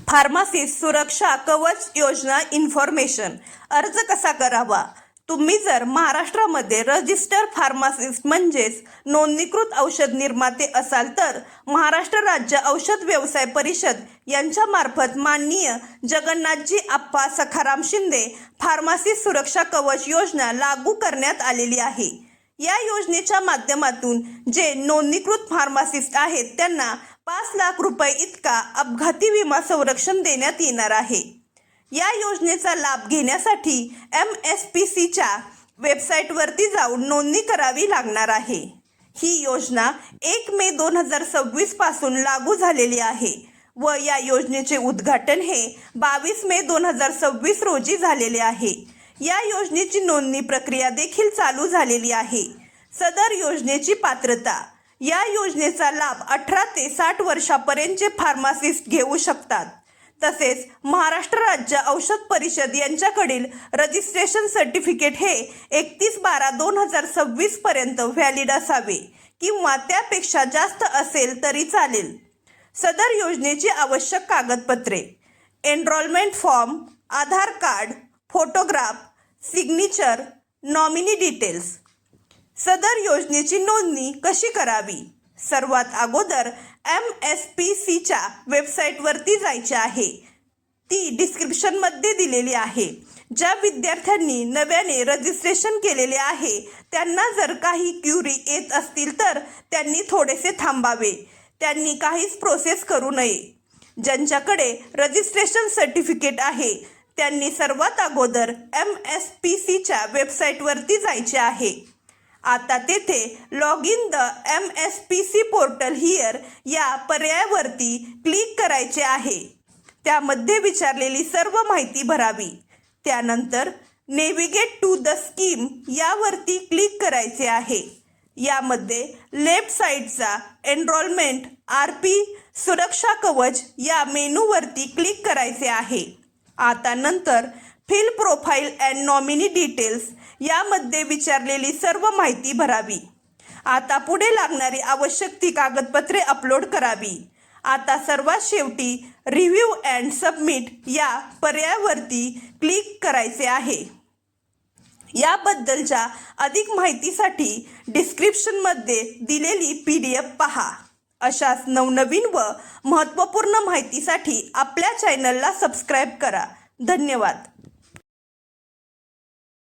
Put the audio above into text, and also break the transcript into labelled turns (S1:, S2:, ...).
S1: Pharmacist सुरक्षा कवच योजना इन्फॉर्मेशन। अर्ज कसा करावा? तुम्ही जर महाराष्ट्रामध्ये रजिस्टर फार्मासिस्ट म्हणजेच नोंदणीकृत औषध निर्माते असाल तर महाराष्ट्र राज्य औषध व्यवसाय परिषद यांच्या मार्फत माननीय जगन्नाथजी आप्पा सखाराम शिंदे फार्मासिस्ट सुरक्षा कवच योजना लागू करण्यात आलेली आहे। या योजनेच्या माध्यमातून जे नोंदणीकृत फार्मासिस्ट आहेत त्यांना 5 लाख रुपये इतका अपघाती विमा संरक्षण देण्यात येणार आहे। या योजनेचा लाभ घेण्यासाठी MSPCच्या वेबसाईटवरती जाऊन नोंदणी करावी लागणार आहे। ही योजना 1 मे 2026 पासून लागू झालेली आहे व या योजनेचे उद्घाटन हे 22 मे 2026 रोजी झालेले आहे। या योजनेची नोंदणी प्रक्रिया देखील चालू झालेली आहे। सदर योजनेची पात्रता: या योजनेचा लाभ 18 ते 60 वर्षापर्यंतचे फार्मासिस्ट घेऊ शकतात। तसेच महाराष्ट्र राज्य औषध परिषद यांच्याकडील रजिस्ट्रेशन सर्टिफिकेट हे 31/12/2026 पर्यंत व्हॅलिड असावे किंवा त्यापेक्षा जास्त असेल तरी चालेल। सदर योजनेची आवश्यक कागदपत्रे: enrolment form, Aadhaar card, photograph, signature, nominee details. सदर योजनेची नोंदणी कशी करावी? सर्वात अगोदर MSPCच्या वेबसाईटवरती जायचे आहे। ती डिस्क्रिप्शनमध्ये दिलेली आहे। ज्या विद्यार्थ्यांनी नव्याने रजिस्ट्रेशन केलेले आहे त्यांना जर काही क्युरी येत असतील तर त्यांनी थोडेसे थांबावे, त्यांनी काहीच प्रोसेस करू नये। ज्यांच्याकडे रजिस्ट्रेशन सर्टिफिकेट आहे त्यांनी सर्वात अगोदर MSPCच्या वेबसाईटवरती जायचे आहे। आता तेथे log in the MSPC portal here या पर्यायावरती क्लिक करायचे आहे। त्यामध्ये विचारलेली सर्व माहिती भरावी। त्यानंतर नेव्हिगेट टू द स्कीम यावरती क्लिक करायचे आहे। यामध्ये लेफ्ट साईडचा एनरोलमेंट RP सुरक्षा कवच या मेनूवरती क्लिक करायचे आहे। आता नंतर fill profile and nominee details यामध्ये विचारलेली सर्व माहिती भरावी। आता पुढे लागणारी आवश्यक ती कागदपत्रे अपलोड करावी। आता सर्वात शेवटी रिव्ह्यू अँड सबमिट या पर्यायावरती क्लिक करायचे आहे। याबद्दलच्या अधिक माहितीसाठी डिस्क्रिप्शनमध्ये दिलेली PDF पहा। अशाच नवनवीन व महत्त्वपूर्ण माहितीसाठी आपल्या चॅनलला सबस्क्राईब करा। धन्यवाद।